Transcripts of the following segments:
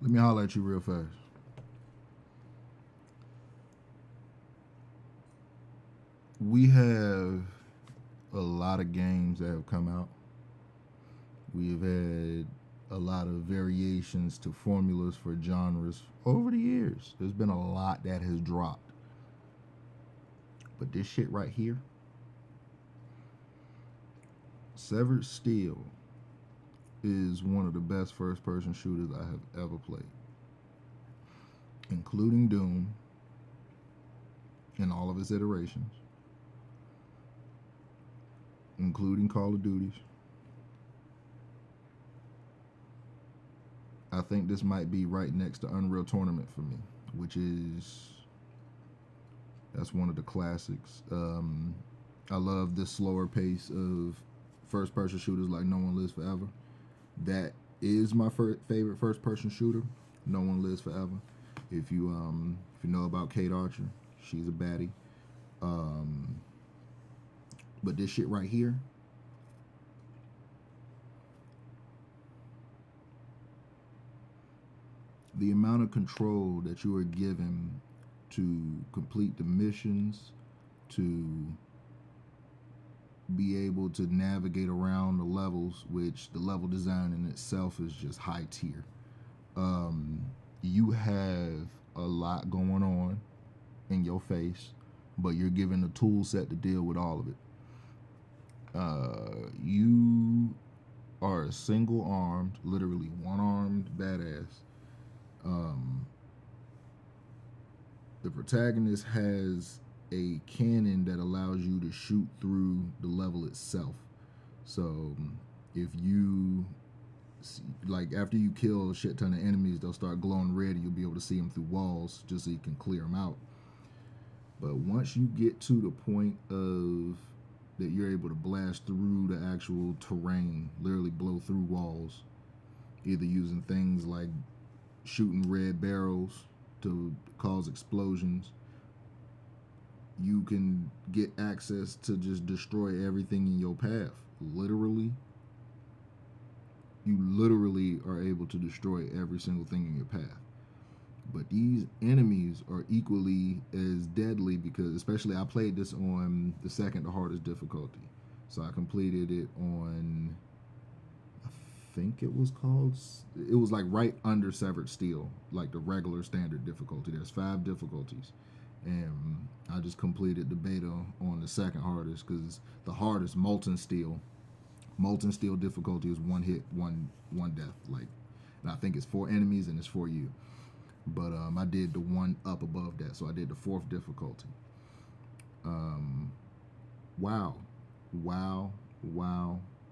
Let me holler at you real fast. We have a lot of games that have come out. We have had a lot of variations to formulas for genres over the years. There's been a lot that has dropped. But this shit right here, Severed Steel, is one of the best first-person shooters I have ever played, including Doom in all of its iterations, including Call of Duties. I think this might be right next to Unreal Tournament for me, which is, that's one of the classics. I love the slower pace of first-person shooters like No One Lives Forever. That is my favorite first-person shooter. No One Lives Forever. If you know about Kate Archer, she's a baddie. But this shit right here, the amount of control that you are given to complete the missions, to be able to navigate around the levels, which the level design in itself is just high tier. You have a lot going on in your face, but you're given a tool set to deal with all of it. You are a single-armed, literally one-armed badass. The protagonist has a cannon that allows you to shoot through the level itself. So if you like, after you kill a shit ton of enemies, they'll start glowing red and you'll be able to see them through walls just so you can clear them out. But once you get to the point of that you're able to blast through the actual terrain, literally blow through walls, either using things like shooting red barrels to cause explosions, you can get access to just destroy everything in your path. Literally, you literally are able to destroy every single thing in your path. But these enemies are equally as deadly because, especially, I played this on the second to hardest difficulty. So I completed it on, I think it was like right under Severed Steel, like the regular standard difficulty. There's 5 difficulties. And I just completed the beta on the second hardest because the hardest, Molten Steel difficulty is 1 hit, one death. Like, and I think it's 4 enemies and it's 4 you. But I did the one up above that, so I did the 4th difficulty. Wow.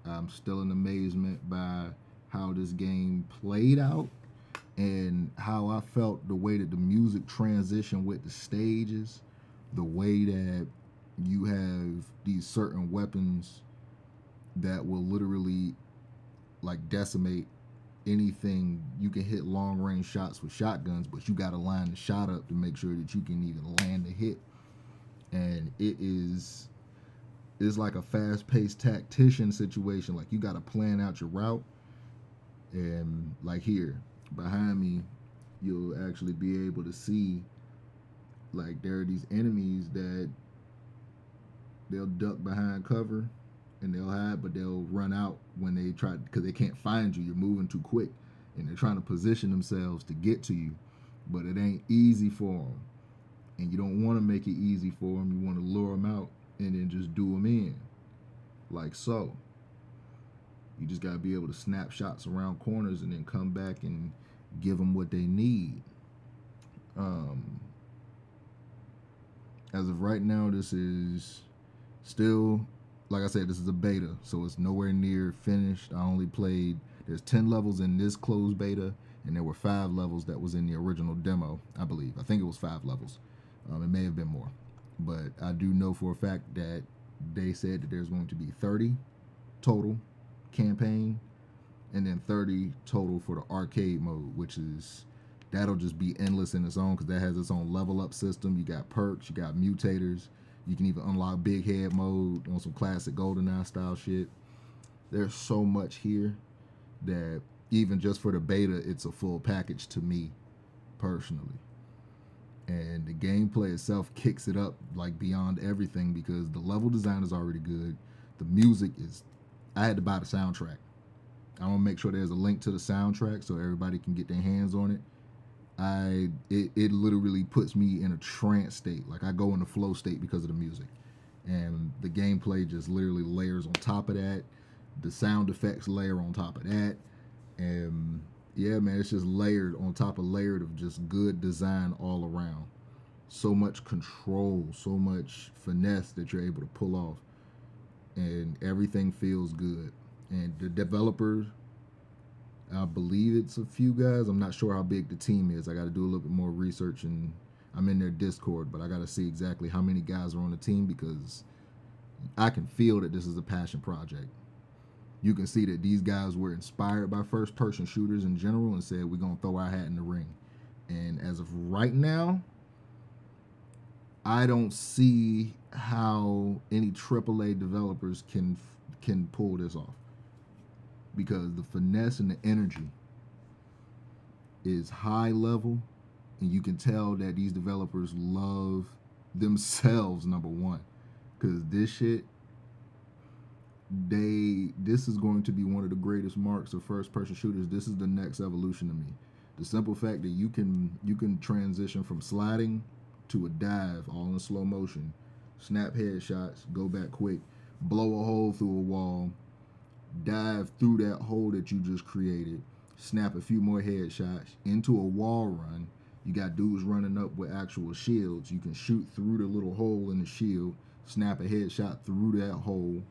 I'm still in amazement by how this game played out and how I felt the way that the music transitioned with the stages, the way that you have these certain weapons that will literally like decimate anything. You can hit long range shots with shotguns, but you got to line the shot up to make sure that you can even land the hit. And it's like a fast paced tactician situation. Like, you got to plan out your route. And like here behind me, you'll actually be able to see, like, there are these enemies that they'll duck behind cover and they'll hide, but they'll run out when they try, because they can't find you. You're moving too quick, and they're trying to position themselves to get to you, but it ain't easy for them. And you don't want to make it easy for them. You want to lure them out and then just do them in, like so. You just got to be able to snap shots around corners and then come back and give them what they need. As of right now, this is still, like I said, this is a beta, so it's nowhere near finished. I only played, there's 10 levels in this closed beta, and there were 5 levels that was in the original demo, I believe. I think it was 5 levels. It may have been more. But I do know for a fact that they said that there's going to be 30 total campaign, and then 30 total for the arcade mode, which is, that'll just be endless in its own because that has its own level up system. You got perks, you got mutators. You can even unlock big head mode on some classic GoldenEye style shit. There's so much here that even just for the beta, it's a full package to me personally. And the gameplay itself kicks it up like beyond everything because the level design is already good. The music is, I had to buy the soundtrack. I want to make sure there's a link to the soundtrack so everybody can get their hands on it. It literally puts me in a trance state. Like I go in a flow state because of the music. And the gameplay just literally layers on top of that. The sound effects layer on top of that. And yeah, man, it's just layered on top of layered of just good design all around. So much control, so much finesse that you're able to pull off. And everything feels good. And the developers, I believe it's a few guys. I'm not sure how big the team is. I got to do a little bit more research, and I'm in their Discord, but I got to see exactly how many guys are on the team because I can feel that this is a passion project. You can see that these guys were inspired by first-person shooters in general and said, we're going to throw our hat in the ring. And as of right now, I don't see how any AAA developers can pull this off because the finesse and the energy is high level, and you can tell that these developers love themselves, number one, because this shit, this is going to be one of the greatest marks of first-person shooters. This is the next evolution to me. The simple fact that you can transition from sliding to a dive all in slow motion, snap headshots, go back quick, blow a hole through a wall, dive through that hole that you just created, snap a few more headshots into a wall run. You got dudes running up with actual shields. You can shoot through the little hole in the shield, snap a headshot through that hole,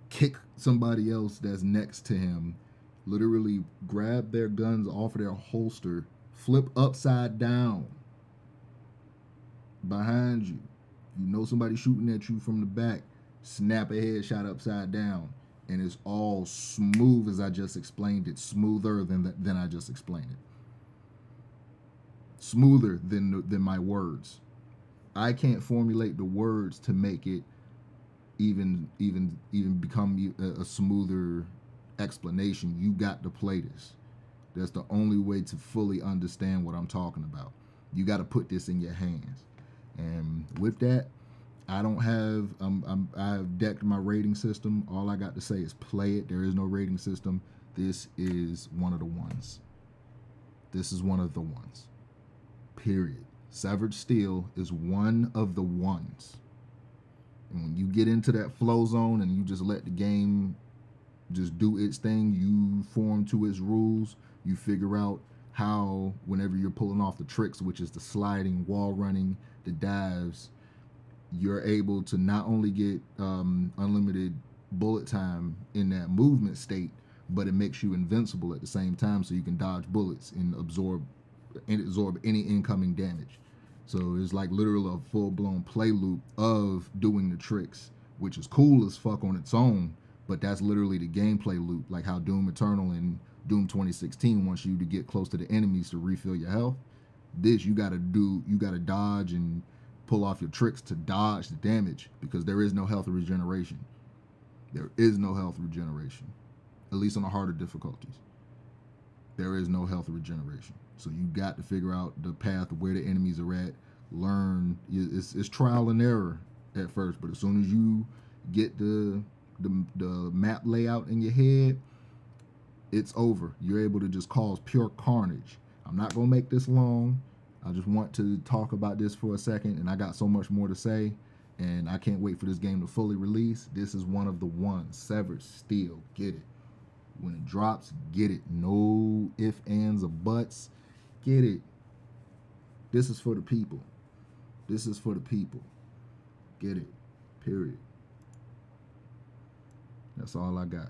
kick somebody else that's next to him, literally grab their guns off of their holster, flip upside down behind you. You know somebody shooting at you from the back, snap a headshot upside down, and it's all smooth as I just explained it, smoother than I just explained it. Smoother than my words. I can't formulate the words to make it even become a smoother explanation. You got to play this. That's the only way to fully understand what I'm talking about. You got to put this in your hands. And with that, I don't have I've decked my rating system. All I got to say is play it. There is no rating system. This is one of the ones. This is one of the ones. Period. Severed Steel is one of the ones. And when you get into that flow zone and you just let the game just do its thing, you form to its rules, you figure out how, whenever you're pulling off the tricks, which is the sliding, wall running, the dives, you're able to not only get unlimited bullet time in that movement state, but it makes you invincible at the same time, so you can dodge bullets and absorb any incoming damage. So it's like literally a full-blown play loop of doing the tricks, which is cool as fuck on its own, but that's literally the gameplay loop, like how Doom Eternal and Doom 2016 wants you to get close to the enemies to refill your health. This you gotta dodge and pull off your tricks to dodge the damage, because there is no health regeneration. There is no health regeneration, at least on the harder difficulties. There is no health regeneration. So you got to figure out the path of where the enemies are at. Learn. It's trial and error at first, but as soon as you get the map layout in your head, it's over. You're able to just cause pure carnage. I'm not gonna make this long. I just want to talk about this for a second, and I got so much more to say, and I can't wait for this game to fully release. This is one of the ones. Severed Steel. Get it. When it drops, get it. No ifs, ands, or buts. Get it. This is for the people. This is for the people. Get it. Period. That's all I got.